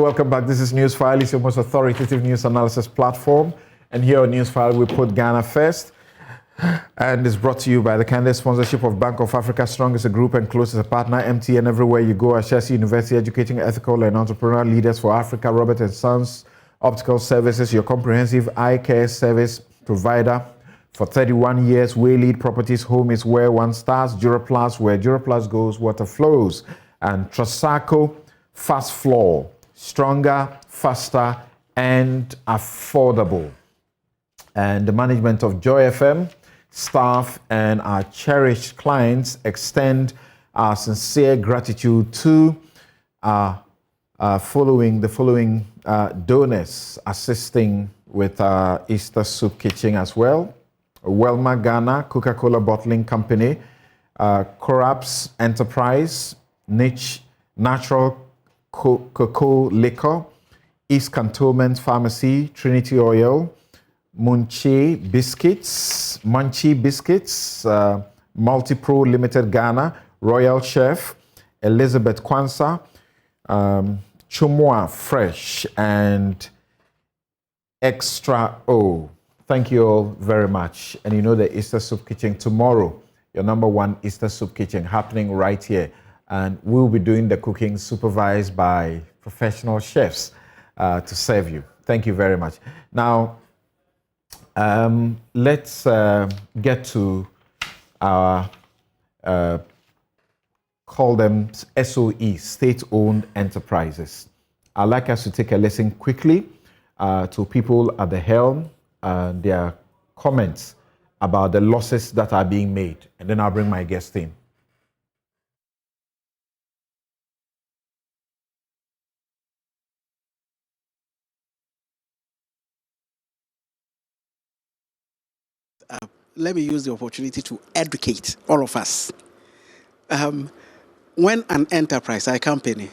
Welcome back. This is Newsfile. It's your most authoritative news analysis platform. And here on Newsfile, we put Ghana first. And it's brought to you by the candid sponsorship of Bank of Africa, strong as a group and close as a partner. MTN everywhere you go. Ashesi University, educating ethical and entrepreneurial leaders for Africa. Robert & Sons Optical Services, your comprehensive eye care service provider. For 31 years, Waylead Properties, home is where one starts. Duraplast, where Duraplast goes, water flows. And Trasaco, Fast Floor, stronger, faster, and affordable. And the management of Joy FM, staff, and our cherished clients extend our sincere gratitude to the following donors assisting with our Easter Soup Kitchen as well. Welma Ghana, Coca-Cola Bottling Company, Corabs Enterprise, Niche Natural Cocoa Liquor, East Cantonment Pharmacy, Trinity Oil, Munchie Biscuits, Multipro Limited Ghana, Royal Chef, Elizabeth Kwanzaa, Chumwa Fresh, and Extra O. Thank you all very much. And you know the Easter Soup Kitchen tomorrow, your #1 Easter Soup Kitchen happening right here. And we'll be doing the cooking supervised by professional chefs to serve you. Thank you very much. Now, let's get to our, call them SOEs, state-owned enterprises. I'd like us to take a listen quickly to people at the helm, their comments about the losses that are being made. And then I'll bring my guest in. Let me use the opportunity to educate all of us. When an enterprise, a company,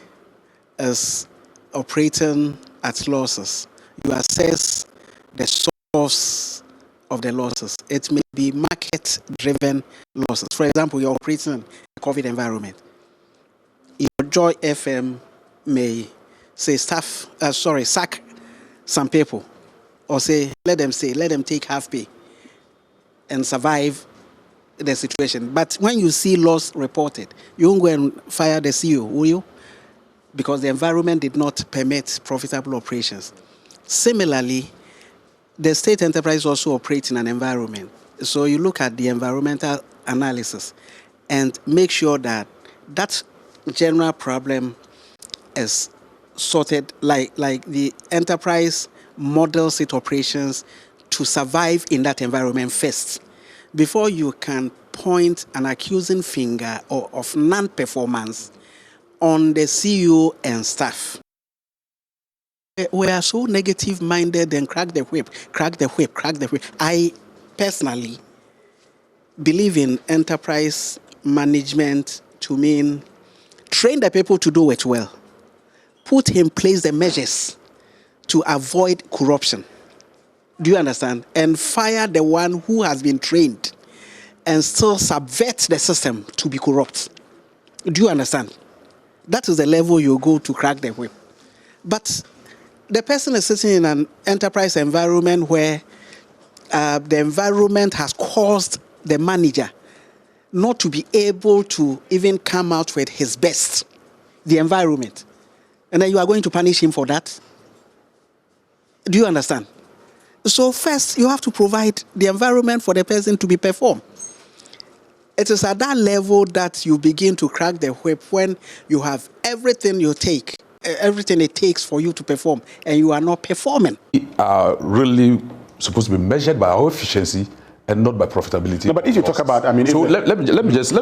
is operating at losses, you assess the source of the losses. It may be market-driven losses. For example, you're operating in a COVID environment. Your Joy FM may say sack some people, or let them take half pay and survive the situation. But when you see loss reported, you won't go and fire the CEO, will you? Because the environment did not permit profitable operations. Similarly, the state enterprise also operates in an environment. So you look at the environmental analysis and make sure that that general problem is sorted, like the enterprise models its operations to survive in that environment first, before you can point an accusing finger of non-performance on the CEO and staff. We are so negative-minded and crack the whip. I personally believe in enterprise management to mean train the people to do it well, put in place the measures to avoid corruption. Do you understand? And fire the one who has been trained and still subvert the system to be corrupt. Do you understand? That is the level you go to crack the whip. But the person is sitting in an enterprise environment where the environment has caused the manager not to be able to even come out with his best, the environment. And then you are going to punish him for that? Do you understand? So first, you have to provide the environment for the person to be performed. It is at that level that you begin to crack the whip, when you have everything it takes for you to perform, and you are not performing. We are really supposed to be measured by our efficiency and not by profitability. No, but if you talk about, I mean, so let me just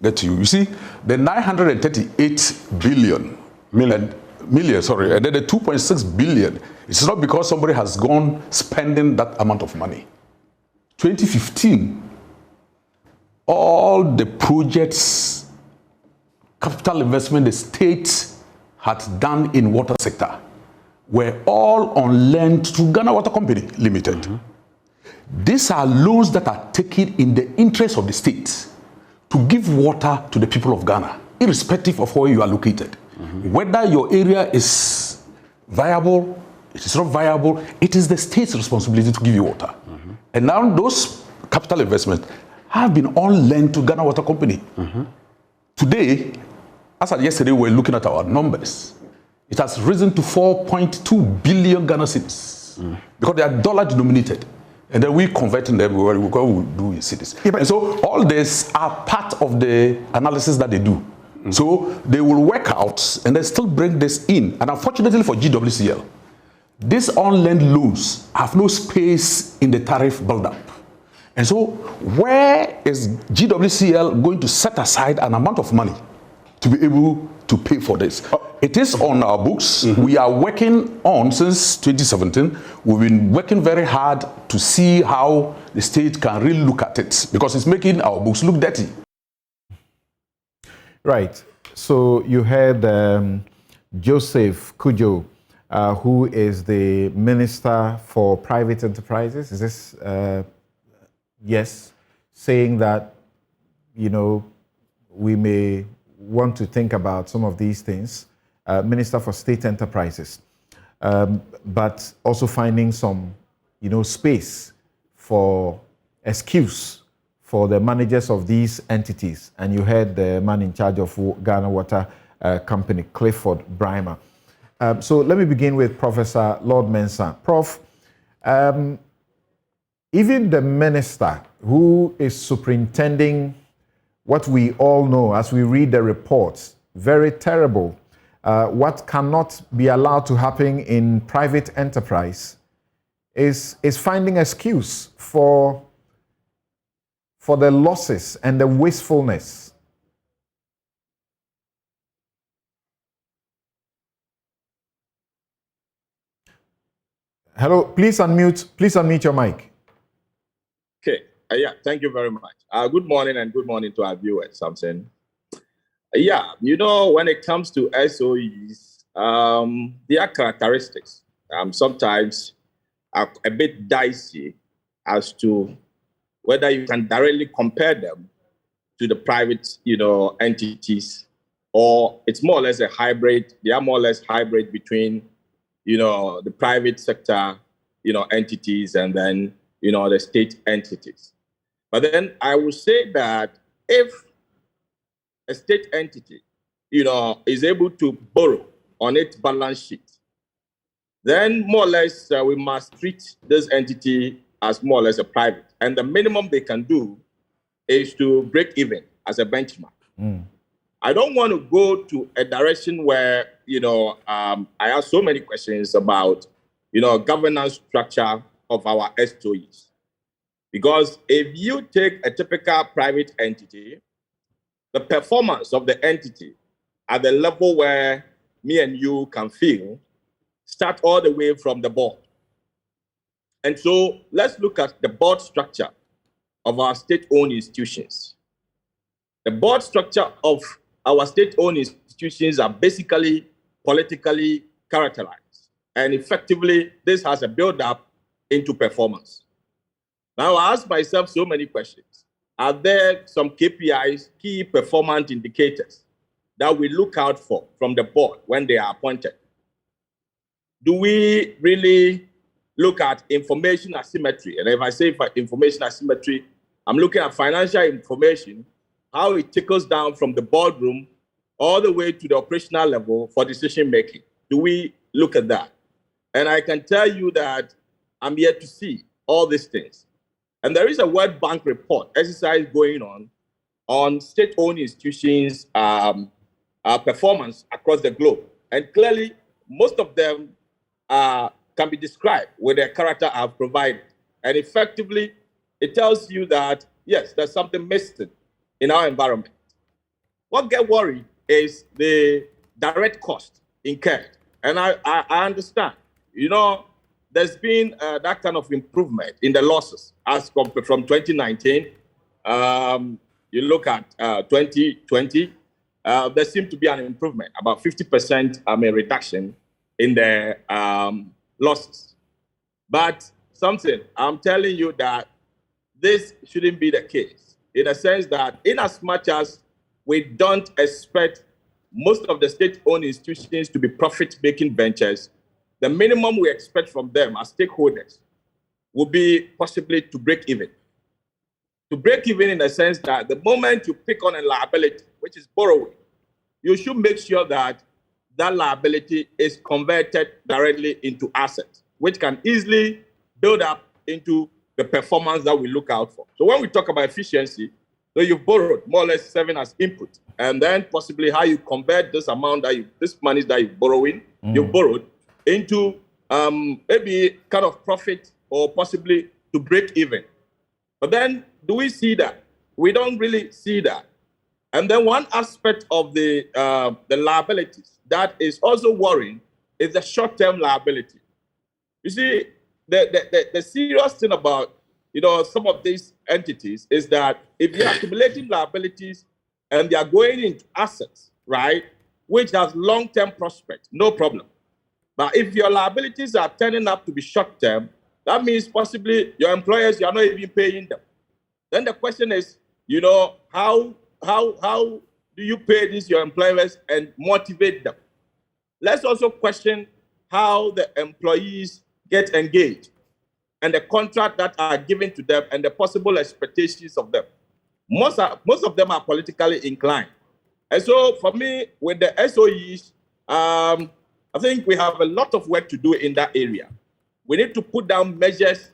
get to you. You see, the 938 million, and then the 2.6 billion. It's not because somebody has gone spending that amount of money. 2015, all the projects, capital investment the state had done in water sector were all on lent to Ghana Water Company Limited. Mm-hmm. These are loans that are taken in the interest of the state to give water to the people of Ghana, irrespective of where you are located. Whether your area is viable, it is not viable, it is the state's responsibility to give you water. And now those capital investments have been all lent to Ghana Water Company. Today, as of yesterday, we're looking at our numbers. It has risen to 4.2 billion Ghana cedis because they are dollar denominated. And then we converting them, we do in cedis. Yeah, and so all this are part of the analysis that they do. So they will work out and then still bring this in. And unfortunately for GWCL, these on-lend loans have no space in the tariff build-up. And so where is GWCL going to set aside an amount of money to be able to pay for this? It is on our books. We are working on, since 2017, we've been working very hard to see how the state can really look at it, because it's making our books look dirty. Right. So you had Joseph Kujo, who is the Minister for Private Enterprises. Is this, yes, saying that, you know, we may want to think about some of these things, Minister for State Enterprises, but also finding some, you know, space for excuse for the managers of these entities. And you heard the man in charge of Ghana Water Company, Clifford Brimer. So let me begin with Professor Lord Mensah. Prof, even the minister who is superintending what we all know as we read the reports, very terrible, what cannot be allowed to happen in private enterprise is finding excuse for the losses and the wastefulness. Hello, please unmute your mic. Okay, yeah, thank you very much. Good morning and good morning to our viewers, Samson. Yeah, you know, when it comes to SOEs, their characteristics sometimes are a bit dicey as to whether you can directly compare them to the private, you know, entities, or it's more or less a hybrid. They are more or less hybrid between, you know, the private sector, you know, entities and then, you know, the state entities. But then I would say that if a state entity, you know, is able to borrow on its balance sheet, then more or less we must treat this entity as more or less a private. And the minimum they can do is to break even as a benchmark. I don't want to go to a direction where, you know, I have so many questions about, you know, governance structure of our SOEs. Because if you take a typical private entity, the performance of the entity at the level where me and you can feel start all the way from the board. And so let's look at the board structure of our state-owned institutions. The board structure of our state-owned institutions are basically politically characterized. And effectively, this has a build-up into performance. Now, I ask myself so many questions. Are there some KPIs, key performance indicators, that we look out for from the board when they are appointed? Do we really look at information asymmetry? And if I say information asymmetry, I'm looking at financial information, how it trickles down from the boardroom all the way to the operational level for decision making. Do we look at that? And I can tell you that I'm yet to see all these things. And there is a World Bank report exercise going on state-owned institutions' performance across the globe. And clearly, most of them can be described with the character I've provided. And effectively, it tells you that, yes, there's something missing in our environment. What gets worried is the direct cost incurred. And I understand, you know, there's been that kind of improvement in the losses as compared from 2019. You look at 2020, there seemed to be an improvement, about 50% reduction in the losses. But something, I'm telling you that this shouldn't be the case, in a sense that in as much as we don't expect most of the state-owned institutions to be profit-making ventures, the minimum we expect from them as stakeholders will be possibly to break even. To break even in the sense that the moment you pick on a liability, which is borrowing, you should make sure that that liability is converted directly into assets, which can easily build up into the performance that we look out for. So when we talk about efficiency, so you've borrowed, more or less serving as input, and then possibly how you convert this amount this money that you're borrowing, you've borrowed into maybe kind of profit or possibly to break even. But then do we see that? We don't really see that. And then one aspect of the liabilities that is also worrying is the short-term liability. You see, the serious thing about some of these entities is that if you're accumulating liabilities and they are going into assets, right, which has long-term prospects, no problem. But if your liabilities are turning up to be short-term, that means possibly your employers, you are not even paying them. Then the question is, how do you pay these your employers and motivate them? Let's also question how the employees get engaged and the contract that are given to them and the possible expectations of them. Most of them are politically inclined. And so for me, with the SOEs, I think we have a lot of work to do in that area. We need to put down measures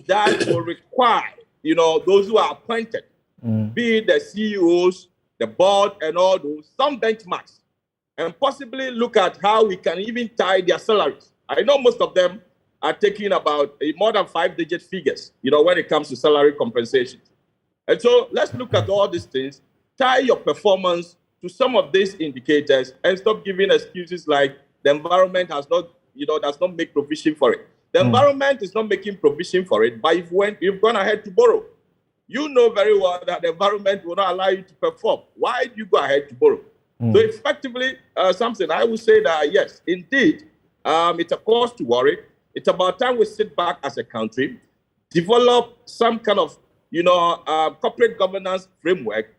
that will require, those who are appointed, be it the CEOs, the board, and all those, some benchmarks, and possibly look at how we can even tie their salaries. I know most of them are taking about more than 5-digit figures, when it comes to salary compensation. And so let's look at all these things, tie your performance to some of these indicators, and stop giving excuses like the environment has not, does not make provision for it. The environment is not making provision for it, but you've gone ahead to borrow. You know very well that the environment will not allow you to perform. Why do you go ahead to borrow? So effectively, something I would say that, yes, indeed, it's a cause to worry. It's about time we sit back as a country, develop some kind of, corporate governance framework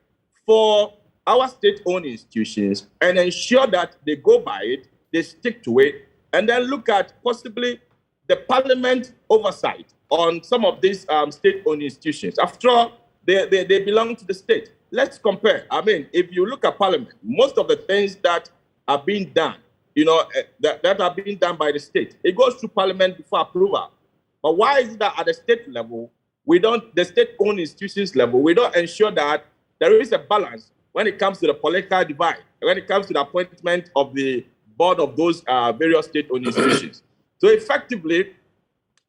for our state-owned institutions and ensure that they go by it, they stick to it, and then look at possibly the parliament oversight on some of these state-owned institutions. After all, they belong to the state. Let's compare. I mean, if you look at parliament, most of the things that are being done, that are being done by the state, it goes through parliament before approval. But why is it that at the state level, the state-owned institutions level, we don't ensure that there is a balance when it comes to the political divide, when it comes to the appointment of the board of those various state-owned institutions? So effectively,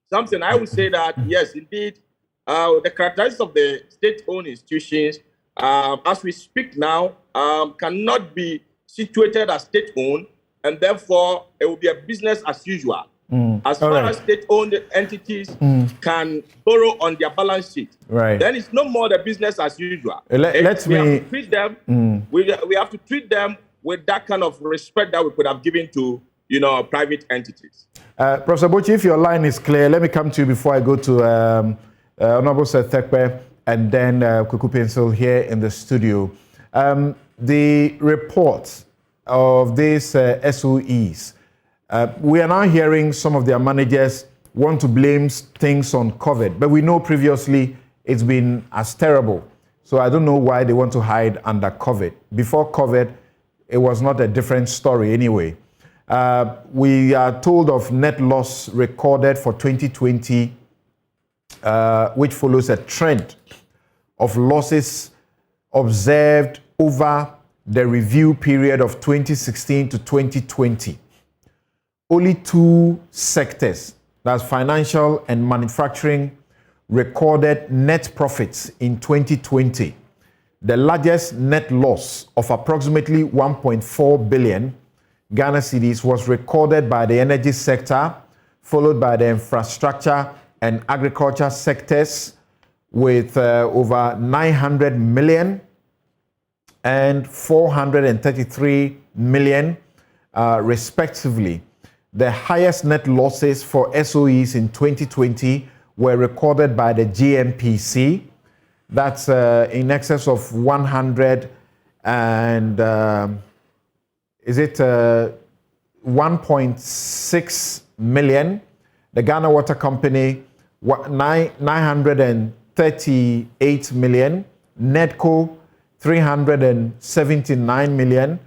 something I would say that, yes, indeed, the characteristics of the state-owned institutions, as we speak now, cannot be situated as state-owned, and therefore it will be a business as usual. As far as state-owned entities can borrow on their balance sheet, then it's no more the business as usual. We have to treat them. We have to treat them with that kind of respect that we could have given to private entities. Professor Bochi, if your line is clear, let me come to you before I go to Honorable Sethekpe and then Kuku Pencil here in the studio. The reports of these SOEs, we are now hearing some of their managers want to blame things on COVID, but we know previously it's been as terrible. So I don't know why they want to hide under COVID. Before COVID, it was not a different story anyway. We are told of net loss recorded for 2020, which follows a trend of losses observed over the review period of 2016 to 2020. Only two sectors, that's financial and manufacturing, recorded net profits in 2020. The largest net loss of approximately 1.4 billion Ghana cedis was recorded by the energy sector, followed by the infrastructure and agriculture sectors with over 900 million and 433 million respectively. The highest net losses for SOEs in 2020 were recorded by the GMPC. That's in excess of 100 and is it 1.6 million. The Ghana Water Company, 938 million. Nedco, 379 million.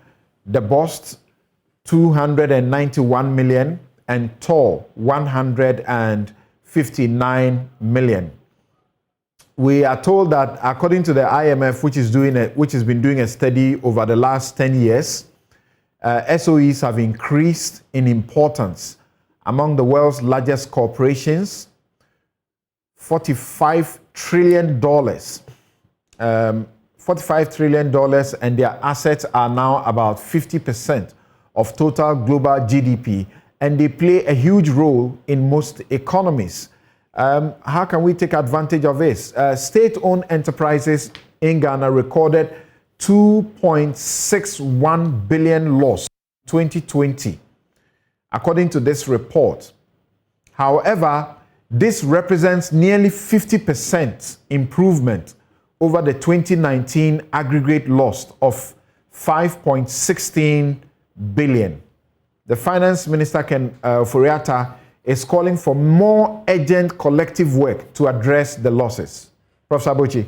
The Bost, 291 million. And Tor, 159 million. We are told that according to the IMF, which has been doing a study over the last 10 years, SOEs have increased in importance among the world's largest corporations. $45 trillion. $45 trillion, and their assets are now about 50% of total global GDP, and they play a huge role in most economies. How can we take advantage of this? State-owned enterprises in Ghana recorded 2.61 billion loss in 2020, according to this report. However, this represents nearly 50% improvement over the 2019 aggregate loss of 5.16 billion. The Finance Minister, Ken Furiata, is calling for more urgent collective work to address the losses. Professor Abuchi.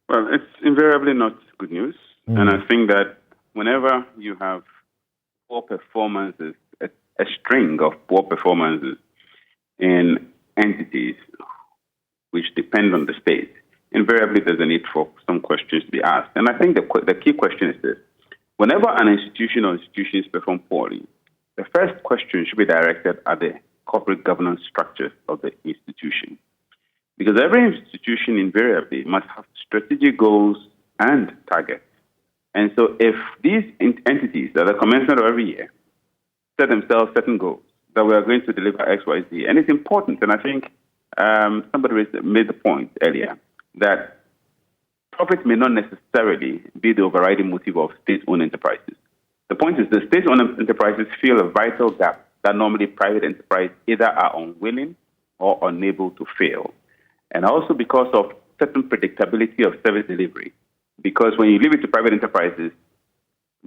Well, it's invariably not good news. And I think that whenever you have poor performances, a string of poor performances in entities which depend on the state, invariably there's a need for some questions to be asked. And I think the key question is this. Whenever an institution or institutions perform poorly, the first question should be directed at the corporate governance structures of the institution. Because every institution invariably must have strategic goals and targets. And so if these entities that are commencement of every year set themselves certain goals that we are going to deliver X, Y, Z, and it's important, and I think somebody made the point earlier, that profit may not necessarily be the overriding motive of state-owned enterprises. The point is the state-owned enterprises feel a vital gap that normally private enterprises either are unwilling or unable to fill. And also because of certain predictability of service delivery. Because when you leave it to private enterprises,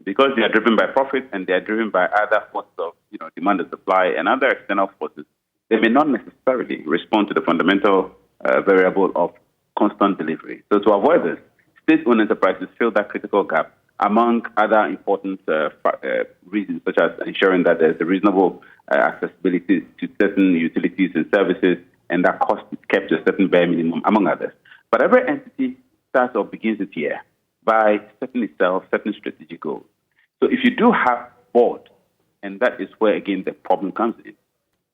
because they are driven by profit and they are driven by other forces of demand and supply and other external forces, they may not necessarily respond to the fundamental variable of constant delivery. So to avoid this, state-owned enterprises fill that critical gap among other important reasons, such as ensuring that there's a reasonable accessibility to certain utilities and services, and that cost is kept to a certain bare minimum, among others. But every entity starts or begins its year by setting itself certain strategic goals. So if you do have boards, and that is where, again, the problem comes in.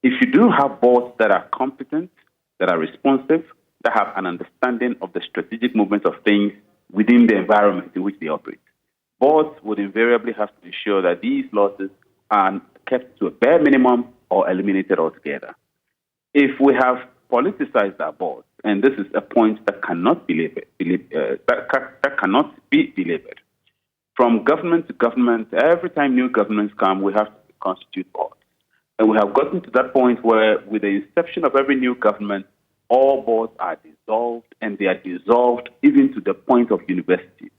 If you do have boards that are competent, that are responsive, that have an understanding of the strategic movements of things within the environment in which they operate, boards would invariably have to ensure that these losses are kept to a bare minimum or eliminated altogether. If we have politicized our boards, and this is a point that cannot be delivered, from government to government, every time new governments come, we have to constitute boards. And we have gotten to that point where, with the inception of every new government, all boards are dissolved, and they are dissolved even to the point of universities.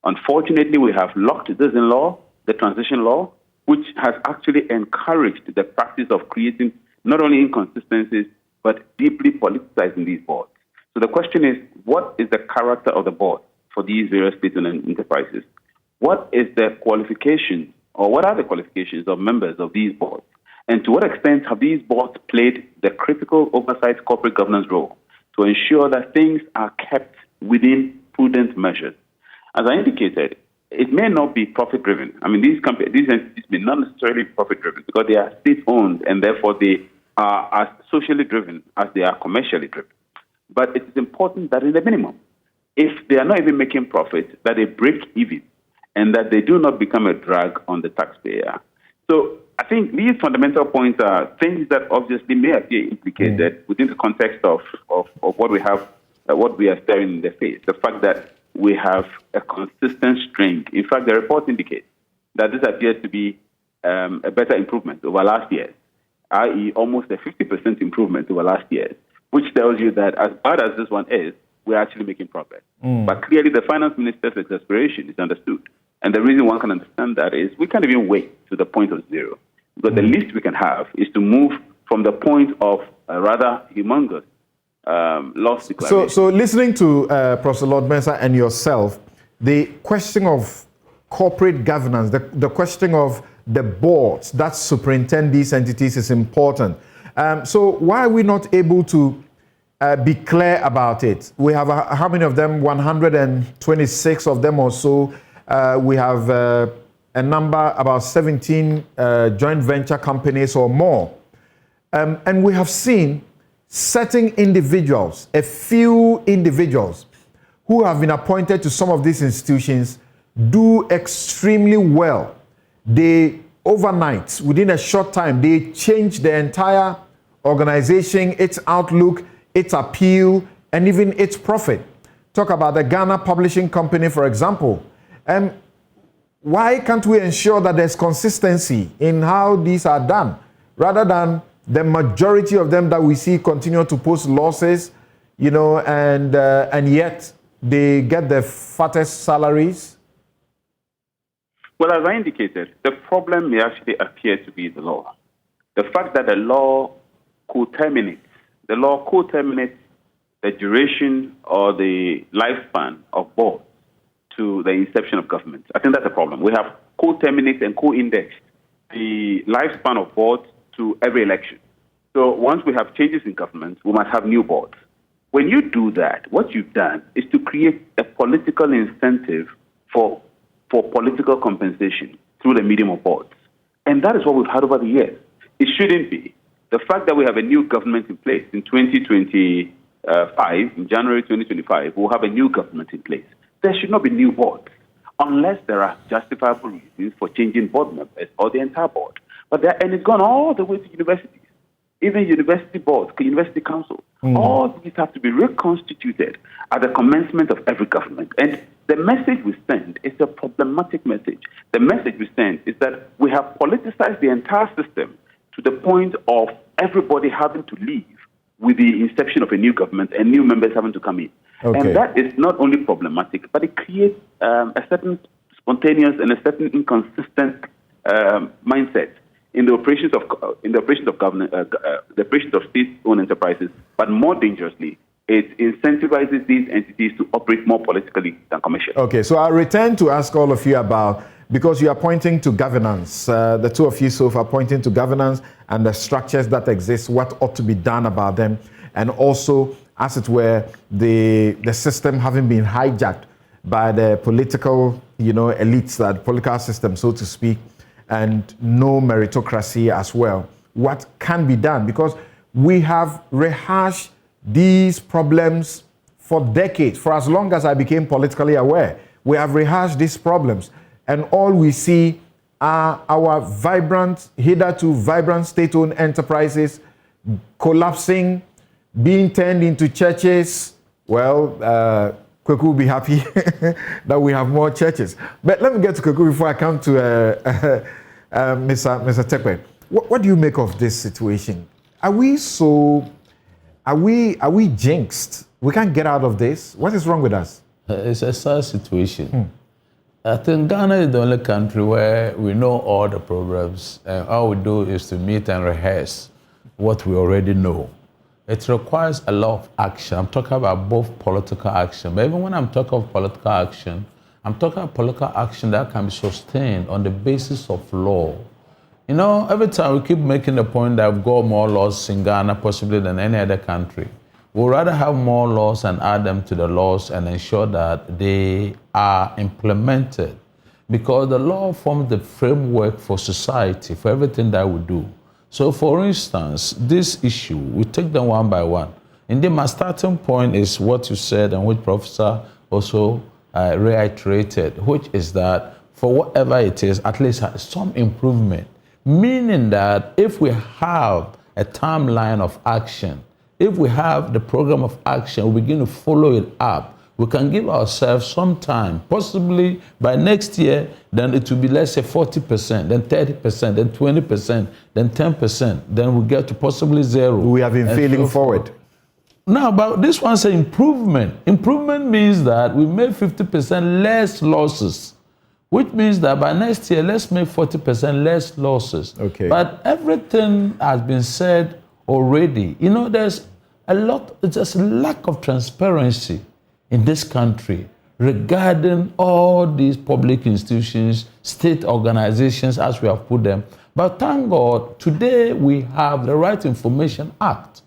Unfortunately, we have locked this in law, the transition law, which has actually encouraged the practice of creating not only inconsistencies, but deeply politicizing these boards. So the question is, what is the character of the board for these various state-owned enterprises? What is the qualifications, or what are the qualifications of members of these boards? And to what extent have these boards played the critical oversight corporate governance role to ensure that things are kept within prudent measures? As I indicated, it may not be profit-driven. I mean, these entities may not necessarily be profit-driven because they are state-owned, and therefore they are as socially driven as they are commercially driven. But it is important that in the minimum, if they are not even making profit, that they break even and that they do not become a drag on the taxpayer. So I think these fundamental points are things that obviously may appear implicated within the context of what we have, what we are staring in the face. The fact that we have a consistent string. In fact, the report indicates that this appears to be a better improvement over last year, i.e. almost a 50% improvement over last year, which tells you that as bad as this one is, we're actually making progress. But clearly the finance minister's exasperation is understood. And the reason one can understand that is we can't even wait to the point of zero. Because the least we can have is to move from the point of a rather humongous loss declaration. So listening to Professor Lord Mensah and yourself, the question of corporate governance, the question of the boards that superintend these entities is important. So why are we not able to be clear about it? We have how many of them? 126 of them or so. We have a number, about 17 joint venture companies or more. And we have seen certain individuals, a few individuals who have been appointed to some of these institutions do extremely well. They overnight, within a short time, they change the entire organization, its outlook, its appeal, and even its profit. Talk about the Ghana Publishing Company, for example. Why can't we ensure that there's consistency in how these are done, rather than the majority of them that we see continue to post losses, and yet they get the fattest salaries? Well, as I indicated, the problem may actually appear to be the law. The fact that the law co-terminates the duration or the lifespan of boards to the inception of government. I think that's a problem. We have co-terminated and co-indexed the lifespan of boards to every election. So once we have changes in government, we must have new boards. When you do that, what you've done is to create a political incentive for political compensation through the medium of boards. And that is what we've had over the years. It shouldn't be. The fact that we have a new government in place in 2025, in January 2025, we'll have a new government in place. There should not be new boards unless there are justifiable reasons for changing board members or the entire board. And it's gone all the way to universities, even university boards, university councils. All these have to be reconstituted at the commencement of every government. And the message we send is a problematic message. The message we send is that we have politicized the entire system to the point of everybody having to leave with the inception of a new government and new members having to come in. Okay. And that is not only problematic, but it creates a certain spontaneous and a certain inconsistent mindset in the operations of government, the operations of state-owned enterprises. But more dangerously, it incentivizes these entities to operate more politically than commercially. Okay, so I'll return to ask all of you about, because you are pointing to governance, the two of you so far pointing to governance and the structures that exist, what ought to be done about them, and also, as it were, the system having been hijacked by the political, elites, that political system, so to speak, and no meritocracy as well. What can be done? Because we have rehashed these problems for decades, for as long as I became politically aware. We have rehashed these problems, and all we see are our hitherto vibrant state-owned enterprises collapsing, being turned into churches. Well, Kweku will be happy that we have more churches. But let me get to Kweku before I come to Mr. Tekpe. What do you make of this situation? Are we jinxed? We can't get out of this. What is wrong with us? It's a sad situation. I think Ghana is the only country where we know all the problems, and all we do is to meet and rehearse what we already know. It requires a lot of action. I'm talking about both political action, but even when I'm talking of political action, I'm talking about political action that can be sustained on the basis of law. Every time we keep making the point that we've got more laws in Ghana possibly than any other country. We'd rather have more laws and add them to the laws and ensure that they are implemented, because the law forms the framework for society, for everything that we do. So, for instance, this issue, we take them one by one. Indeed, my starting point is what you said and which Professor also reiterated, which is that for whatever it is, at least some improvement. Meaning that if we have a timeline of action, if we have the program of action, we begin to follow it up, we can give ourselves some time, possibly by next year, then it will be, let's say, 40%, then 30%, then 20%, then 10%, then we get to possibly zero. We have been failing forward. Now, but this one's an improvement. Improvement means that we made 50% less losses. which means that by next year, let's make 40% less losses. Okay. But everything has been said already. You know, there's a lack of transparency in this country regarding all these public institutions, state organizations, as we have put them. But thank God, today we have the Right Information Act.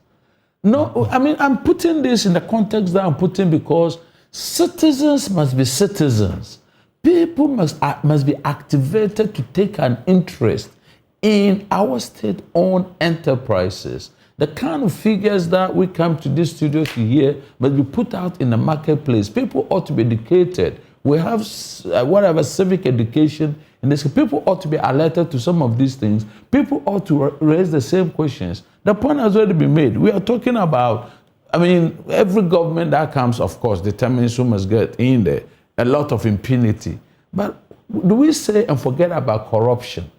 No, I mean, I'm putting this in the context that I'm putting because citizens must be citizens. People must be activated to take an interest in our state-owned enterprises. The kind of figures that we come to this studio to hear must be put out in the marketplace. People ought to be educated. We have whatever civic education in this. People ought to be alerted to some of these things. People ought to raise the same questions. The point has already been made. We are talking about, I mean, every government that comes, of course, determines who must get in there. A lot of impunity. But do we say and forget about corruption?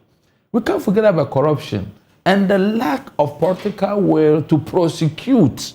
We can't forget about corruption and the lack of political will to prosecute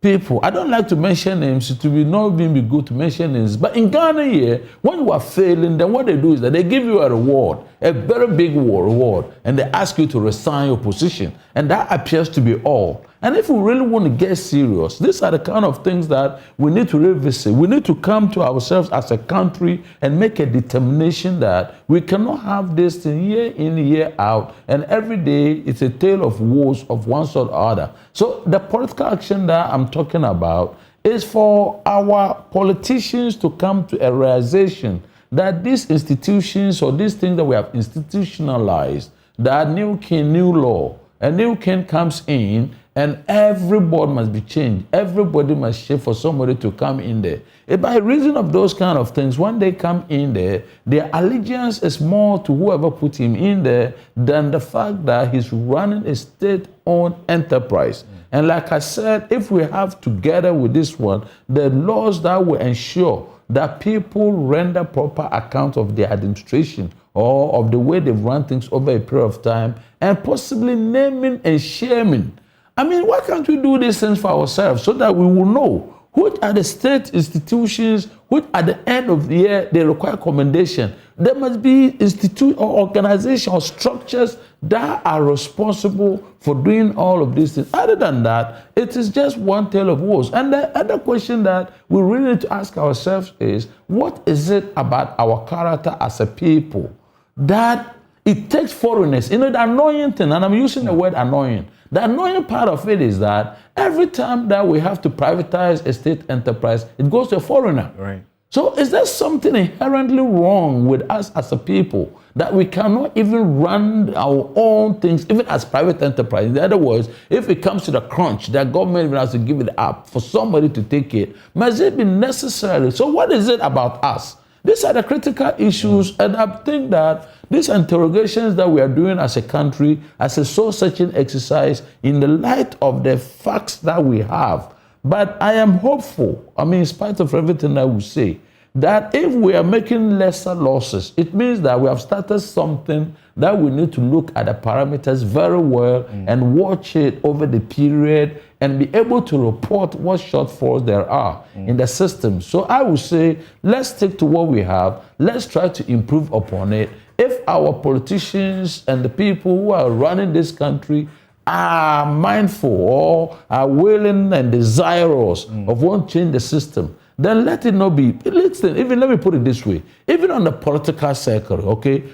people. I don't like to mention names. It will not even be good to mention names. But in Ghana here, when you are failing, then what they do is that they give you a reward, a very big reward, and they ask you to resign your position. And that appears to be all. And if we really want to get serious, these are the kind of things that we need to revisit. We need to come to ourselves as a country and make a determination that we cannot have this thing year in, year out, and every day it's a tale of woes of one sort or other. So the political action that I'm talking about is for our politicians to come to a realization that these institutions or these things that we have institutionalized, that new king, new law, a new king comes in, and everybody must be changed. Everybody must shift for somebody to come in there. By reason of those kind of things, when they come in there, their allegiance is more to whoever put him in there than the fact that he's running a state-owned enterprise. And like I said, if we have together with this one, the laws that will ensure that people render proper account of their administration or of the way they've run things over a period of time, and possibly naming and shaming. I mean, why can't we do these things for ourselves so that we will know which are the state institutions, which at the end of the year, they require commendation. There must be institute or organization or structures that are responsible for doing all of these things. Other than that, it is just one tale of woes. And the other question that we really need to ask ourselves is, what is it about our character as a people that it takes foreigners? You know, the annoying thing, and I'm using the word annoying, the annoying part of it is that every time that we have to privatize a state enterprise, it goes to a foreigner. Right. So is there something inherently wrong with us as a people that we cannot even run our own things, even as private enterprise? In other words, if it comes to the crunch, the government even has to give it up for somebody to take it. Must it be necessary? So what is it about us? These are the critical issues, and I think that these interrogations that we are doing as a country, as a soul-searching exercise, in the light of the facts that we have. But I am hopeful, I mean, in spite of everything I will say, that if we are making lesser losses, it means that we have started something that we need to look at the parameters very well and watch it over the period and be able to report what shortfalls there are in the system. So I would say, let's stick to what we have. Let's try to improve upon it. If our politicians and the people who are running this country are mindful or are willing and desirous of wanting to change the system, then let it not be. Listen, even let me put it this way. Even on the political circle, okay?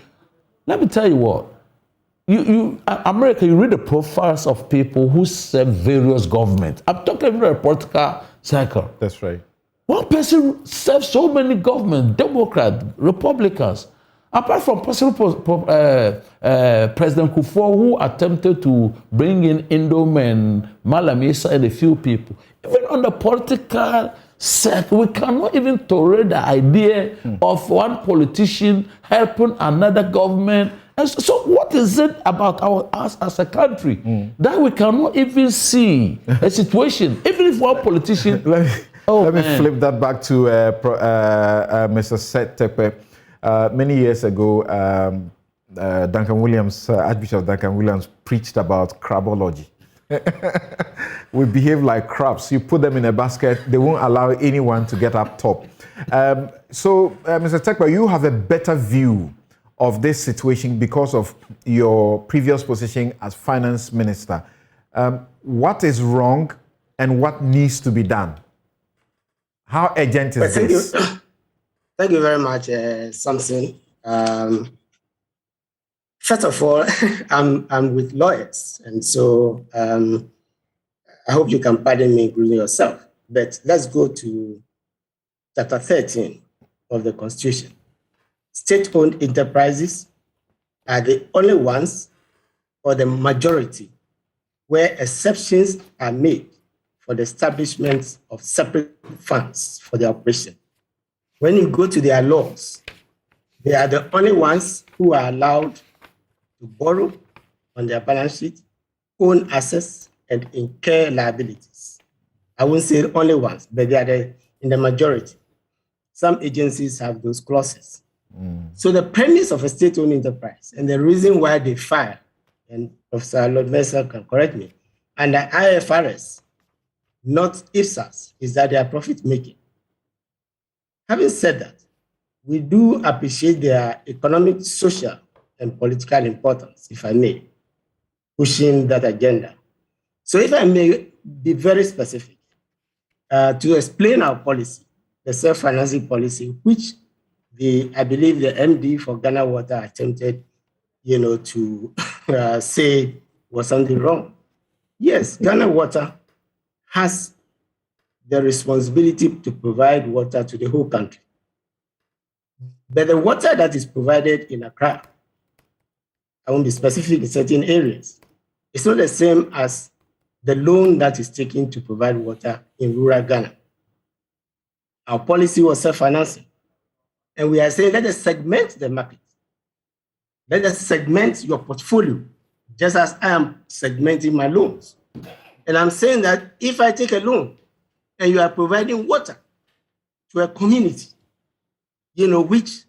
Let me tell you what. America, you read the profiles of people who serve various governments. I'm talking about a political circle. That's right. One person serves so many governments, Democrats, Republicans. Apart from President Kufuor, who attempted to bring in Indom and Malam Issa and a few people. Even on the political circle, we cannot even tolerate the idea of one politician helping another government. And so what is it about us as a country that we cannot even see a situation, even if one politician... Let me flip that back to Mr. Seth Tepe. Many years ago, Duncan Williams, Archbishop Duncan Williams, preached about crabology. We behave like crabs. You put them in a basket, they won't allow anyone to get up top. Mr. Tekba, you have a better view of this situation because of your previous position as finance minister. What is wrong and what needs to be done? How urgent is this? Thank you very much, Samson. First of all, I'm with lawyers, and so I hope you can pardon me, including yourself. But let's go to Chapter 13 of the Constitution. State-owned enterprises are the only ones, or the majority, where exceptions are made for the establishment of separate funds for their operation. When you go to their laws, they are the only ones who are allowed to borrow on their balance sheet, own assets, and incur liabilities. I won't say the only ones, but they are in the majority. Some agencies have those clauses. So the premise of a state-owned enterprise, and the reason why they file, and Professor Lord Mercer can correct me, under IFRS, not IFSAS, is that they are profit-making. Having said that, we do appreciate their economic, social, and political importance, if I may, pushing that agenda. So if I may be very specific, to explain our policy, the self-financing policy, which I believe the MD for Ghana Water attempted, to say was something wrong. Yes, Ghana Water has the responsibility to provide water to the whole country. But the water that is provided in Accra, I won't be specific in certain areas, it's not the same as the loan that is taken to provide water in rural Ghana. Our policy was self-financing. And we are saying, let us segment the market. Let us segment your portfolio, just as I am segmenting my loans. And I'm saying that if I take a loan and you are providing water to a community, which,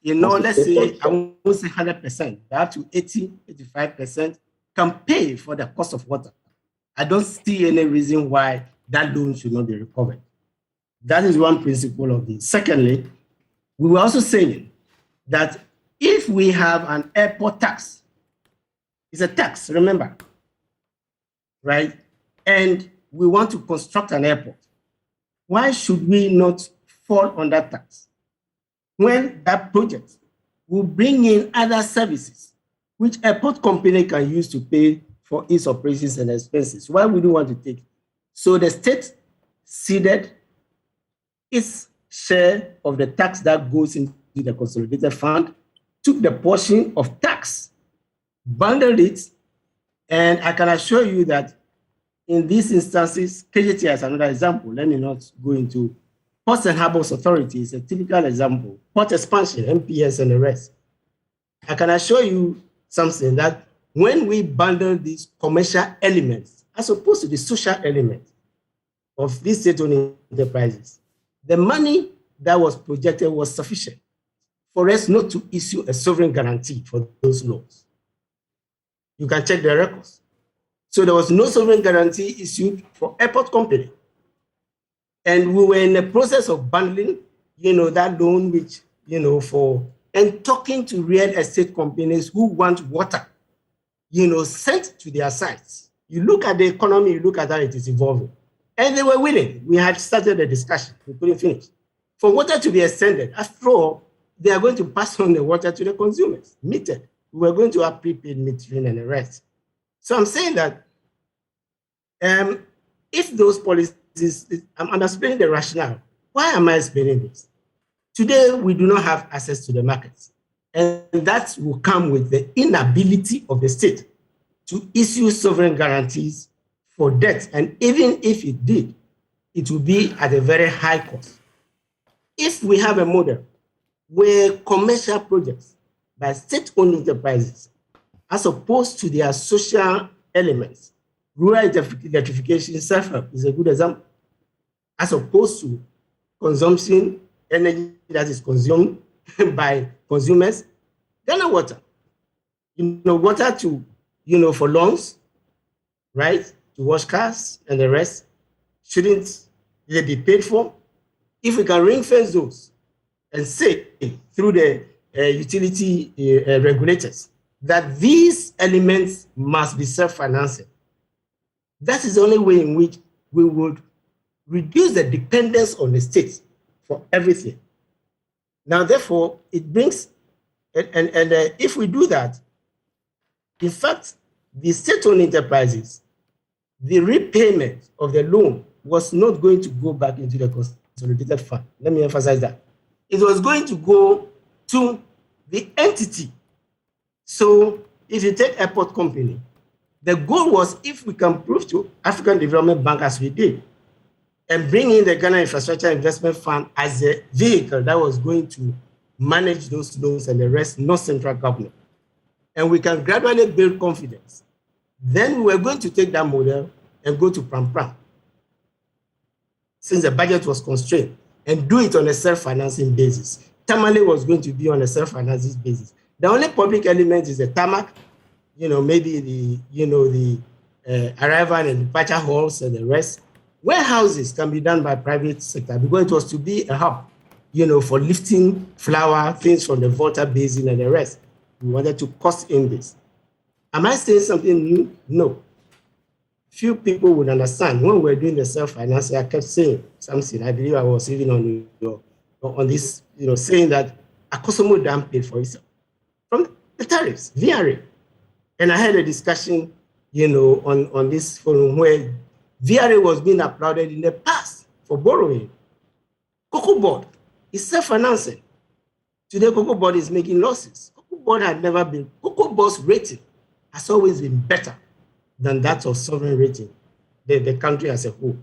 let's say, I won't say 100%, but up to 80, 85% can pay for the cost of water. I don't see any reason why that loan should not be recovered. That is one principle of this. Secondly, we were also saying that if we have an airport tax, it's a tax, remember, right? And we want to construct an airport. Why should we not fall on that tax? When that project will bring in other services, which airport company can use to pay for its operations and expenses. Why would you want to take? So the state ceded its share of the tax that goes into the consolidated fund, took the portion of tax, bundled it, and I can assure you that in these instances, KJT as another example, let me not go into Ports and Harbors Authority is a typical example, port expansion, MPS and the rest. I can assure you something that when we bundle these commercial elements, as opposed to the social element of these state-owned enterprises, the money that was projected was sufficient for us not to issue a sovereign guarantee for those loans. You can check the records. So there was no sovereign guarantee issued for airport company. And we were in the process of bundling, that loan, which, and talking to real estate companies who want water, sent to their sites. You look at the economy, you look at how it is evolving. And they were willing. We had started the discussion. We couldn't finish. For water to be extended, after all, they are going to pass on the water to the consumers, metered. We were going to have prepaid metering and the rest. So I'm saying that if those policies, I'm explaining the rationale. Why am I explaining this? Today, we do not have access to the markets. And that will come with the inability of the state to issue sovereign guarantees for debt. And even if it did, it will be at a very high cost. If we have a model where commercial projects by state-owned enterprises, as opposed to their social elements, rural electrification, self-help is a good example, as opposed to consumption, energy that is consumed by consumers. Ghana Water, water to, for loans, right? to wash cars and the rest, shouldn't they be paid for? If we can ring fence those and say through the utility regulators that these elements must be self-financing, that is the only way in which we would reduce the dependence on the state for everything. Now, therefore, it brings, and if we do that, in fact, the state-owned enterprises, the repayment of the loan was not going to go back into the consolidated fund. Let me emphasize that. It was going to go to the entity. So if you take airport company, the goal was if we can prove to African Development Bank, as we did, and bring in the Ghana Infrastructure Investment Fund as a vehicle that was going to manage those loans and the rest, not central government. And we can gradually build confidence. Then we were going to take that model and go to Pram, since the budget was constrained, and do it on a self-financing basis. Tamale was going to be on a self-financing basis. The only public element is the tarmac, maybe the arrival and departure halls and the rest. Warehouses can be done by private sector because it was to be a hub, for lifting flour, things from the Volta Basin and the rest. We wanted to cost in this. Am I saying something new? No. Few people would understand. When we were doing the self-financing, I kept saying something. I believe I was even on this, saying that Akosombo Dam paid for itself from the tariffs, VRA. And I had a discussion, on this forum where VRA was being applauded in the past for borrowing. Cocoa Board is self-financing. Today, Cocoa Board is making losses. Cocoa Board's rating has always been better than that of sovereign rating, the country as a whole.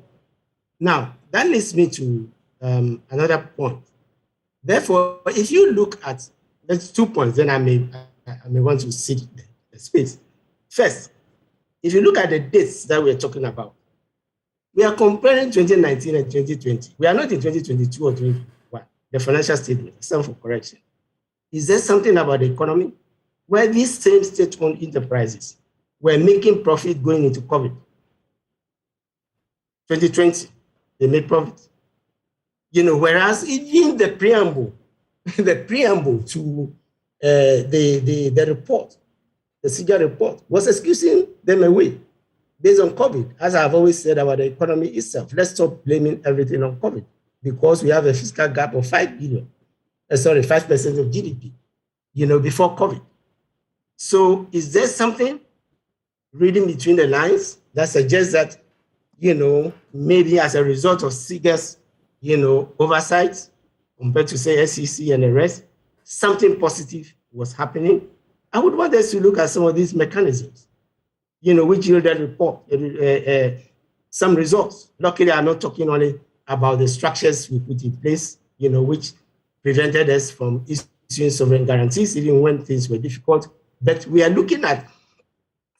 Now, that leads me to another point. Therefore, if you look at, there's 2 points, then I may want to see the space. First, if you look at the dates that we're talking about, we are comparing 2019 and 2020. We are not in 2022 or 2021, the financial statement, some for correction. Is there something about the economy where these same state-owned enterprises were making profit going into COVID? 2020, they made profit. Whereas even the preamble to the report, the CIGA report, was excusing them away based on COVID. As I've always said about the economy itself, let's stop blaming everything on COVID because we have a fiscal gap of 5% of GDP, before COVID. So is there something reading between the lines that suggests that, maybe as a result of CIGA's, oversight compared to say SEC and the rest, something positive was happening? I would want us to look at some of these mechanisms, which yielded report, some results. Luckily, I'm not talking only about the structures we put in place, which prevented us from issuing sovereign guarantees, even when things were difficult. But we are looking at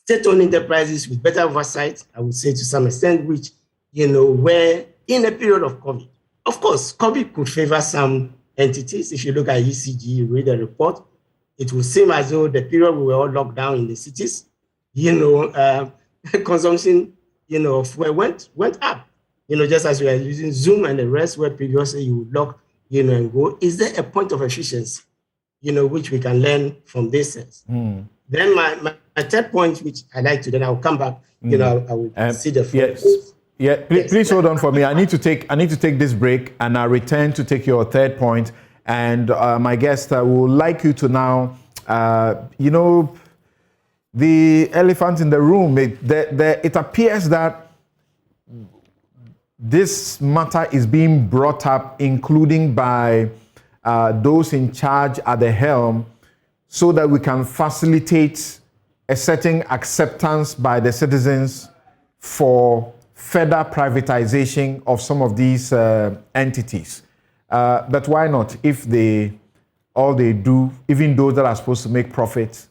state-owned enterprises with better oversight, I would say to some extent, which, were in a period of COVID. Of course, COVID could favor some entities. If you look at ECG, you read the report, it would seem as though the period we were all locked down in the cities, consumption, of fuel went up. Just as we are using Zoom and the rest, where previously you would lock, and go. Is there a point of efficiency, which we can learn from this sense? Then my third point, which I like to, then I'll come back, I will see the yes. Yeah, please hold on for me. I need to take this break, and I'll return to take your third point. And my guest would like you to now, the elephant in the room. It appears that this matter is being brought up, including by those in charge at the helm, so that we can facilitate a certain acceptance by the citizens for further privatization of some of these entities. But why not? If all they do, even those that are supposed to make profits,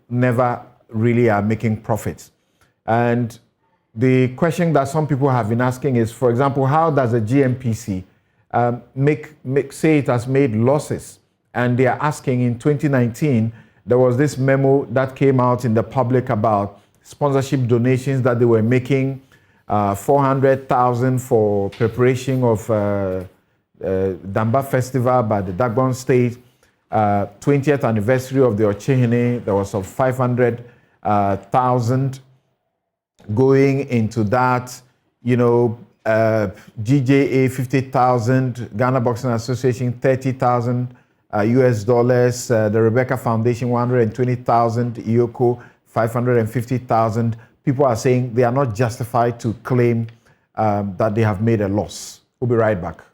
never really are making profits. And the question that some people have been asking is, for example, how does a GMPC say it has made losses? And they are asking, in 2019, there was this memo that came out in the public about sponsorship donations that they were making, 400,000 for preparation of Damba Festival by the Dagbon State, 20th anniversary of the Ochehene, there was some 500,000 going into that, GJA 50,000, Ghana Boxing Association 30,000 US dollars, the Rebecca Foundation 120,000, IOCO 550,000. People are saying they are not justified to claim that they have made a loss. We'll be right back.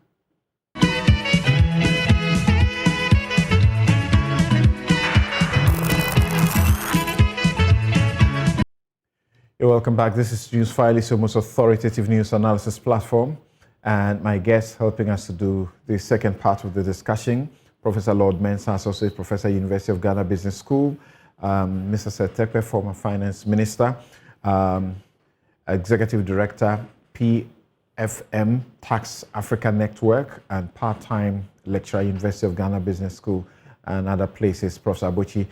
You're welcome back. This is Newsfile, it's your most authoritative news analysis platform. And my guest helping us to do the second part of the discussion, Professor Lord Mensah, Associate Professor, University of Ghana Business School, Mr. Seth Terkper, former Finance Minister, Executive Director, PFM, Tax Africa Network, and part-time lecturer, University of Ghana Business School, and other places. Professor Abochi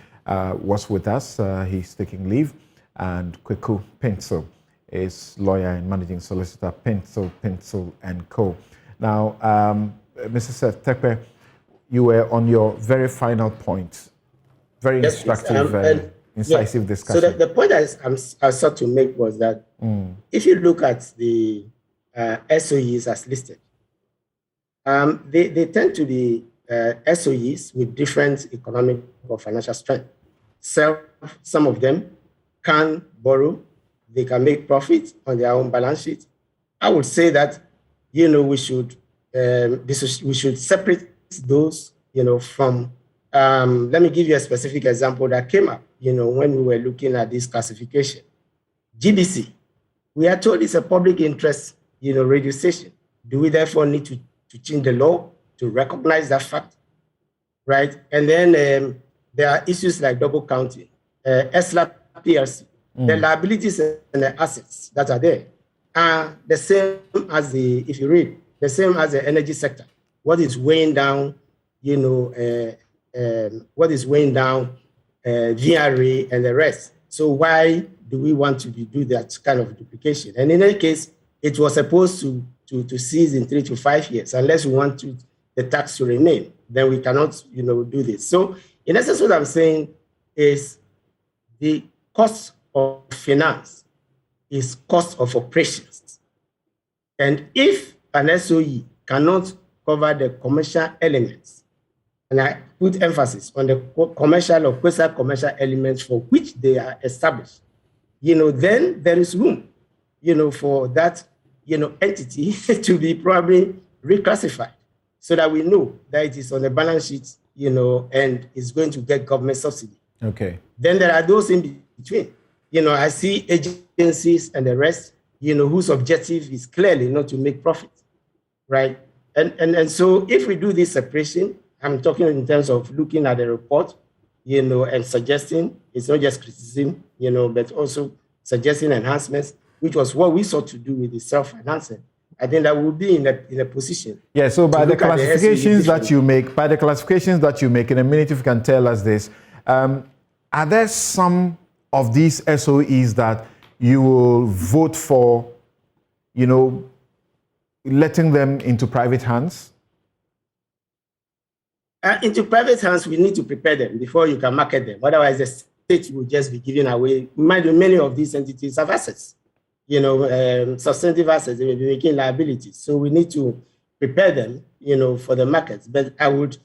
was with us. He's taking leave. And Kweku Pencil is lawyer and managing solicitor, Pencil and Co. Now, Mr. Seth Terkper, you were on your very final point. Very instructive, incisive discussion. So the point I sought to make was that if you look at the SOEs as listed, they tend to be SOEs with different economic or financial strength. So some of them can borrow, they can make profit on their own balance sheet. I would say that, we should separate those, from, let me give you a specific example that came up, when we were looking at this classification. GBC, we are told it's a public interest, radio station. Do we therefore need to change the law to recognize that fact, right? And then there are issues like double counting, ESLA PLC, the liabilities and the assets that are there are the same as if you read, the same as the energy sector. What is weighing down, VRA and the rest. So why do we want to do that kind of duplication? And in any case, it was supposed to cease in 3 to 5 years, unless we want the tax to remain, then we cannot, do this. So in essence, what I'm saying is the cost of finance is cost of operations. And if an SOE cannot cover the commercial elements, and I put emphasis on the commercial or quasi-commercial elements for which they are established, then there is room, for that, entity to be probably reclassified so that we know that it is on the balance sheet, and is going to get government subsidy. Okay. Then there are those in between. I see agencies and the rest, whose objective is clearly not to make profit, right? And so if we do this separation, I'm talking in terms of looking at the report, and suggesting, it's not just criticism, but also suggesting enhancements, which was what we sought to do with the self-financing. I think that we'll be in a position. Yeah, so by the classifications that you make, in a minute, if you can tell us this, are there some of these SOEs that you will vote for, letting them into private hands? Into private hands, we need to prepare them before you can market them. Otherwise, the state will just be giving away. Mind you, many of these entities have assets, substantive assets, they will be making liabilities. So we need to prepare them, for the markets. But I would,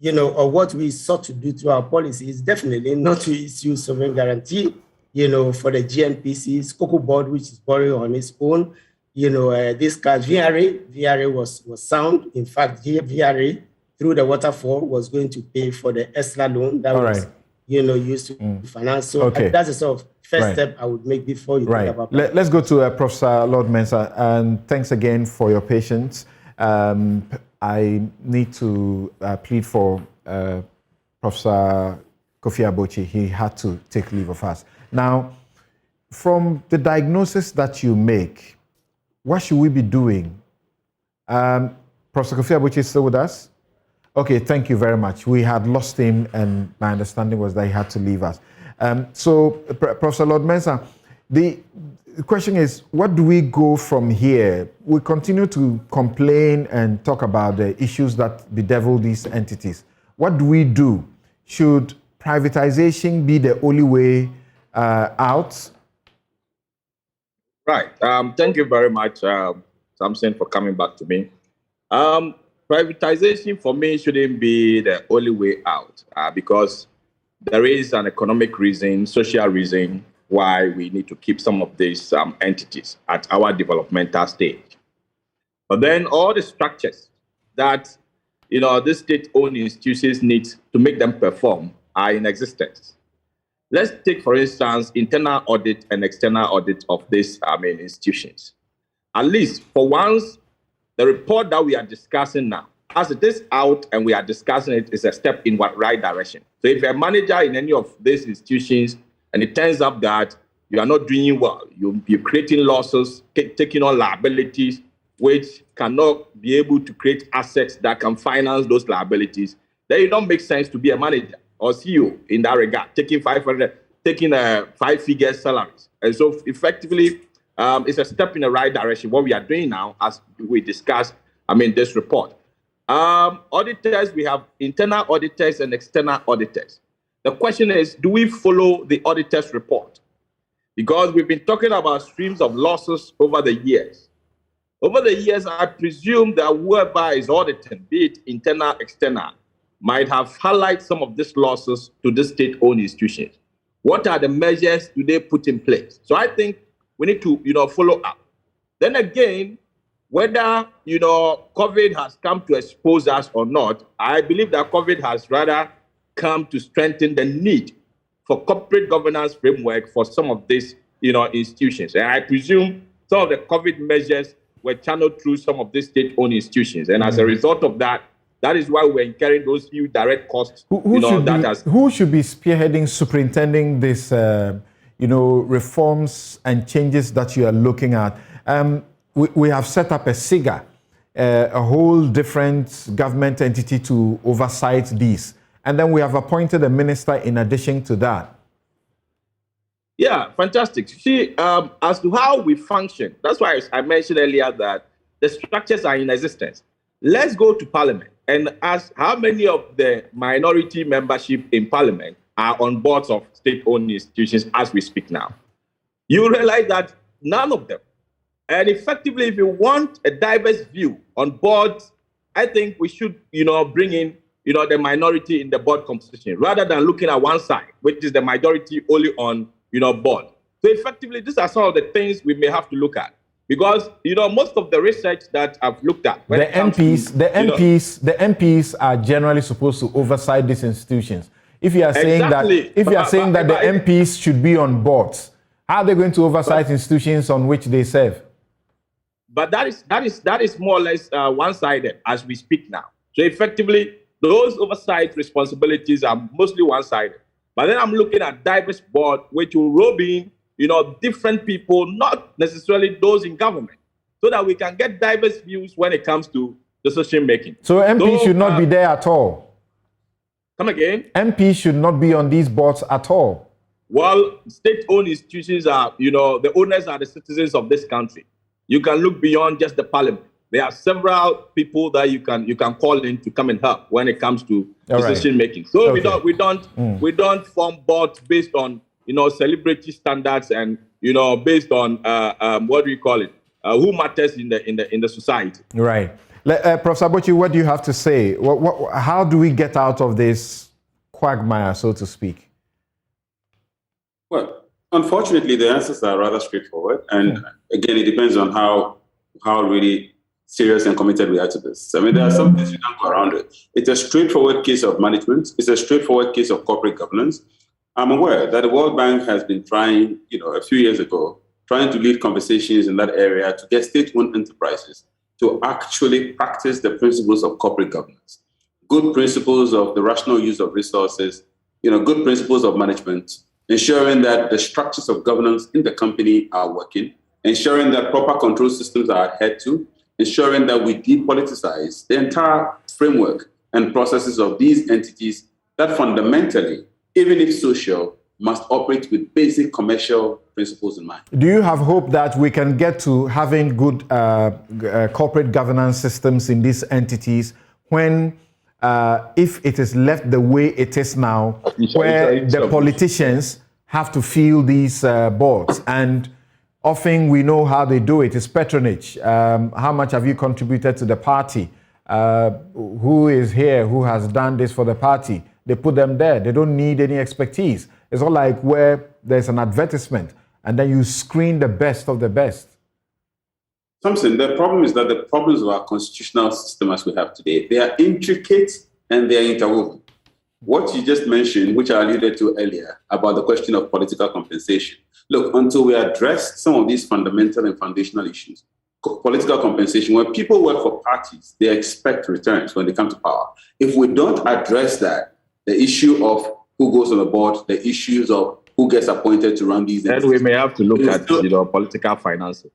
or what we sought to do through our policy is definitely not to issue sovereign guarantee, for the GNPCs, Cocoa Board, which is borrowing on its own, this cash, VRA was sound. In fact, VRA, through the waterfall, was going to pay for the ESLA loan that was, used to finance. So that's the sort of first step I would make before you think about that. Let's go to Professor Lord Mensah, and thanks again for your patience. I need to plead for Professor Kofi Abochi. He had to take leave of us. Now, from the diagnosis that you make, what should we be doing? Professor Kofi Abochi is still with us? Okay, thank you very much. We had lost him, and my understanding was that he had to leave us. So, Professor Lord Mensah, The question is, what do we go from here? We continue to complain and talk about the issues that bedevil these entities. What do we do? Should privatization be the only way out? Right. Thank you very much, Samson, for coming back to me. Privatization for me shouldn't be the only way out because there is an economic reason, social reason why we need to keep some of these entities at our developmental stage. But then all the structures that the state-owned institutions need to make them perform are in existence. Let's take, for instance, internal audit and external audit of these institutions. At least for once, the report that we are discussing now, as it is out and we are discussing it, is a step in the right direction. So if you're a manager in any of these institutions and it turns up that you are not doing well, you're creating losses, taking on liabilities, which cannot be able to create assets that can finance those liabilities, then it don't make sense to be a manager or CEO in that regard, taking 5-figure salaries. And so effectively, it's a step in the right direction. What we are doing now, as we discussed, this report. Auditors, we have internal auditors and external auditors. The question is, do we follow the auditor's report? Because we've been talking about streams of losses over the years. Over the years, I presume that whoever is auditing, be it internal, external, might have highlighted some of these losses to the state-owned institutions. What are the measures do they put in place? So I think we need to, follow up. Then again, whether, COVID has come to expose us or not, I believe that COVID has rather come to strengthen the need for corporate governance framework for some of these, institutions. And I presume some of the COVID measures were channeled through some of these state-owned institutions. And as a result of that, that is why we're incurring those huge direct costs. Who should be spearheading, superintending this, reforms and changes that you are looking at? We have set up a SIGA, a whole different government entity to oversight these. And then we have appointed a minister in addition to that. Yeah, fantastic. See, as to how we function, that's why I mentioned earlier that the structures are in existence. Let's go to Parliament and ask how many of the minority membership in Parliament are on boards of state-owned institutions as we speak now. You realize that none of them. And effectively, if you want a diverse view on boards, I think we should, bring in, the minority in the board composition rather than looking at one side, which is the majority only on, board. So effectively, these are some of the things we may have to look at. Because most of the research that I've looked at, the MPs are generally supposed to oversight these institutions. If you are saying that the MPs should be on boards, how are they going to oversight institutions on which they serve? But that is more or less one-sided as we speak now. So effectively, those oversight responsibilities are mostly one-sided. But then I'm looking at diverse board, which will rope in different people, not necessarily those in government, so that we can get diverse views when it comes to decision making. So MPs should not be there at all? Come again? MPs should not be on these boards at all? Well, state-owned institutions are, the owners are the citizens of this country. You can look beyond just the Parliament. There are several people that you can call in to come and help when it comes to decision making. So we don't form boards based on celebrity standards and based on what do you call it? Who matters in the society. Right. Professor Bochi, what do you have to say? How do we get out of this quagmire, so to speak? Well, unfortunately, the answers are rather straightforward, and again, it depends on how really serious and committed we are to this. There are some things you can't go around it. It's a straightforward case of management. It's a straightforward case of corporate governance. I'm aware that the World Bank has been trying, a few years ago, trying to lead conversations in that area to get state-owned enterprises to actually practice the principles of corporate governance. Good principles of the rational use of resources, good principles of management, ensuring that the structures of governance in the company are working, ensuring that proper control systems are adhered to, ensuring that we depoliticize the entire framework and processes of these entities that fundamentally, even if social, must operate with basic commercial principles in mind. Do you have hope that we can get to having good corporate governance systems in these entities when, if it is left the way it is now, where the politicians have to fill these boards, and often we know how they do it. It's patronage. How much have you contributed to the party? Who is here? Who has done this for the party? They put them there. They don't need any expertise. It's not like where there's an advertisement and then you screen the best of the best. Thompson, the problem is that the problems of our constitutional system as we have today, they are intricate and they are interwoven. What you just mentioned, which I alluded to earlier, about the question of political compensation. Look, until we address some of these fundamental and foundational issues, political compensation, when people work for parties, they expect returns when they come to power. If we don't address that, the issue of who goes on the board, the issues of who gets appointed to run these then entities, we may have to look at political financing.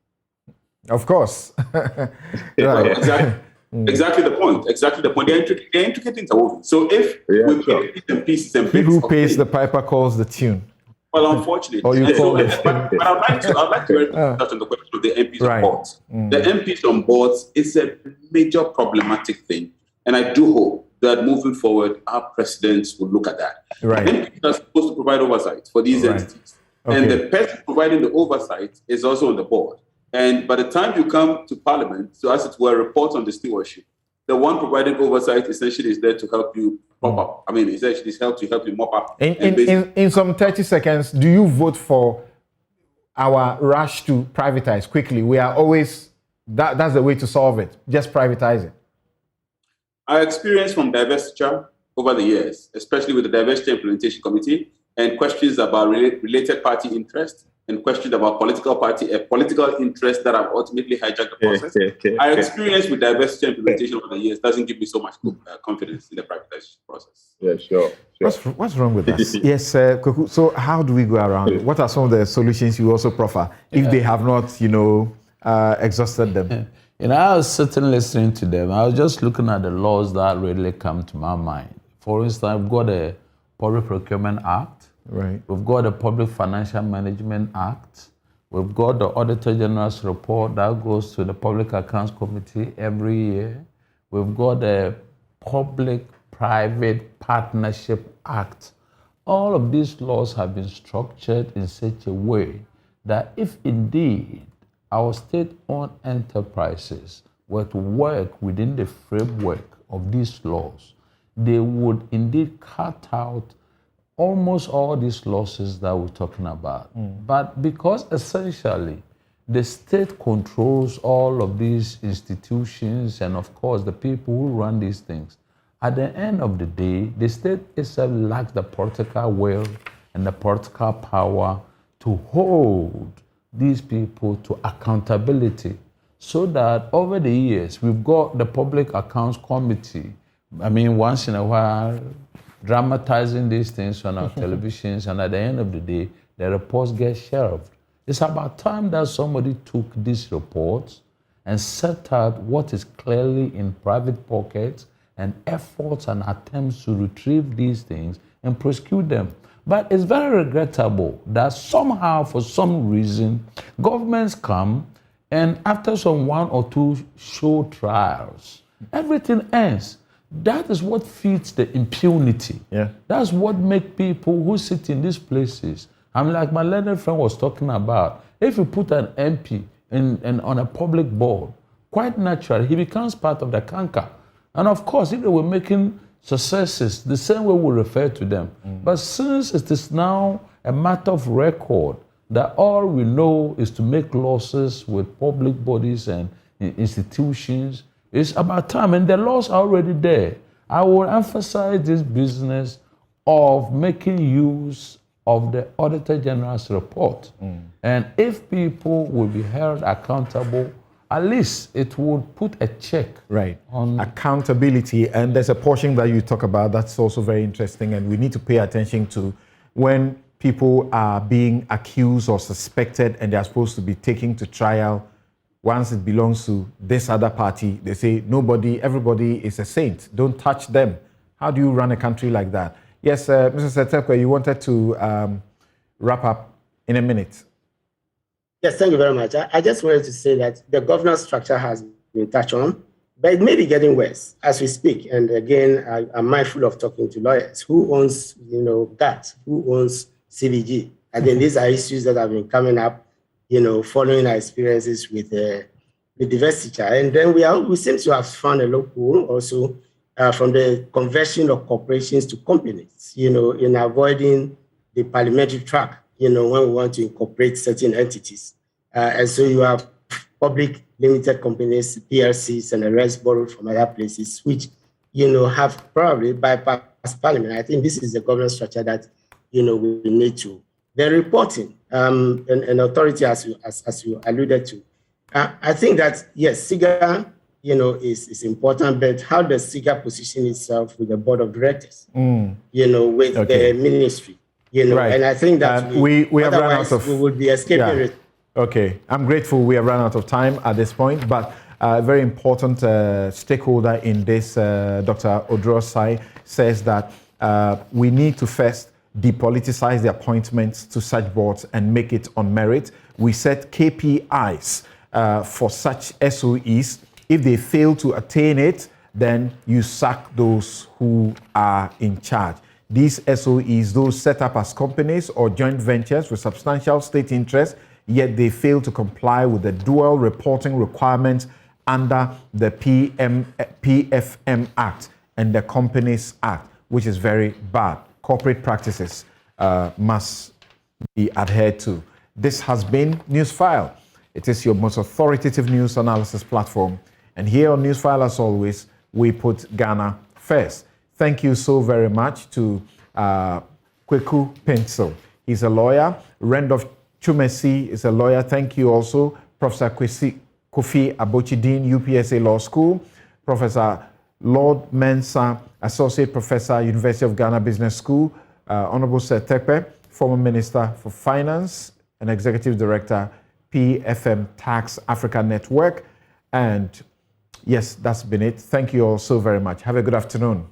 Of course. Right. Exactly the point. Exactly the point. They're intricate interwoven. So if we pick and pieces and he bits who of pays things, the piper calls the tune. well, unfortunately. Or you call it. But I'd like to touch on the question of the MPs on boards. The MPs on boards is a major problematic thing. And I do hope that moving forward, our presidents will look at that. Right. MPs are supposed to provide oversight for these entities. Okay. And the person providing the oversight is also on the board. And by the time you come to Parliament, so as it were, report on the stewardship, the one providing oversight essentially is there to help you mop up. I mean, essentially, it's help you mop up. In some 30 seconds, do you vote for our rush to privatize quickly? We are always, that's the way to solve it. Just privatize it. Our experience from divestiture over the years, especially with the Diversity Implementation Committee, and questions about related party interest, and questions about political interest that have ultimately hijacked the process. Our experience with diversity implementation over the years doesn't give me so much confidence in the privatization process. Yeah, sure. What's wrong with us? Yes, Koku. So how do we go around it? What are some of the solutions you also proffer if they have not, exhausted them? I was sitting listening to them. I was just looking at the laws that really come to my mind. For instance, we've got a Public Procurement Act. Right. We've got the Public Financial Management Act. We've got the Auditor General's report that goes to the Public Accounts Committee every year. We've got the Public-Private Partnership Act. All of these laws have been structured in such a way that if indeed our state-owned enterprises were to work within the framework of these laws, they would indeed cut out almost all these losses that we're talking about. But because essentially the state controls all of these institutions and of course the people who run these things, at the end of the day, the state itself lacks the political will and the political power to hold these people to accountability, so that over the years, we've got the Public Accounts Committee, once in a while, dramatizing these things on our televisions, and at the end of the day, the reports get shelved. It's about time that somebody took these reports and set out what is clearly in private pockets and efforts and attempts to retrieve these things and prosecute them. But it's very regrettable that somehow, for some reason, governments come and after some 1 or 2 show trials, everything ends. That is what feeds the impunity. Yeah. That's what makes people who sit in these places. Like my learned friend was talking about, if you put an MP on a public board, quite naturally, he becomes part of the canker. And of course, if they were making successes, the same way we refer to them. But since it is now a matter of record that all we know is to make losses with public bodies and institutions, it's about time, and the laws are already there. I will emphasize this business of making use of the Auditor General's report. And if people will be held accountable, at least it would put a check on accountability. And there's a portion that you talk about that's also very interesting, and we need to pay attention to when people are being accused or suspected and they're supposed to be taken to trial. Once it belongs to this other party, they say everybody is a saint. Don't touch them. How do you run a country like that? Yes, Mr. Setekwe, you wanted to wrap up in a minute. Yes, thank you very much. I just wanted to say that the governance structure has been touched on, but it may be getting worse as we speak. And again, I'm mindful of talking to lawyers. Who owns, GATT? Who owns CBG? I think these are issues that have been coming up, following our experiences with divestiture. And then we seem to have found a loophole also from the conversion of corporations to companies, in avoiding the parliamentary track, when we want to incorporate certain entities. And so you have public limited companies, PLCs, and the rest borrowed from other places, which, have probably bypassed parliament. I think this is the governance structure that, we need to. The reporting and authority, as you alluded to, I think that, yes, SIGA, is important, but how does SIGA position itself with the board of directors, with the ministry, right. And I think that we have run out of... we would be escaping it. Okay, I'm grateful we have run out of time at this point, but a very important stakeholder in this, Dr. Odrosai, says that we need to first depoliticize the appointments to such boards and make it on merit. We set KPIs for such SOEs. If they fail to attain it, then you sack those who are in charge. These SOEs, those set up as companies or joint ventures with substantial state interest, yet they fail to comply with the dual reporting requirements under the PFM Act and the Companies Act, which is very bad. Corporate practices must be adhered to. This has been Newsfile. It is your most authoritative news analysis platform. And here on Newsfile, as always, we put Ghana first. Thank you so very much to Kweku Pencil. He's a lawyer. Randolph Chumesi is a lawyer. Thank you also, Professor Kofi Abochi, Dean, UPSA Law School. Professor Lord Mensah, Associate Professor, University of Ghana Business School. Honorable Sir Tepe, former Minister for Finance and Executive Director, PFM Tax Africa Network. And yes, that's been it. Thank you all so very much. Have a good afternoon.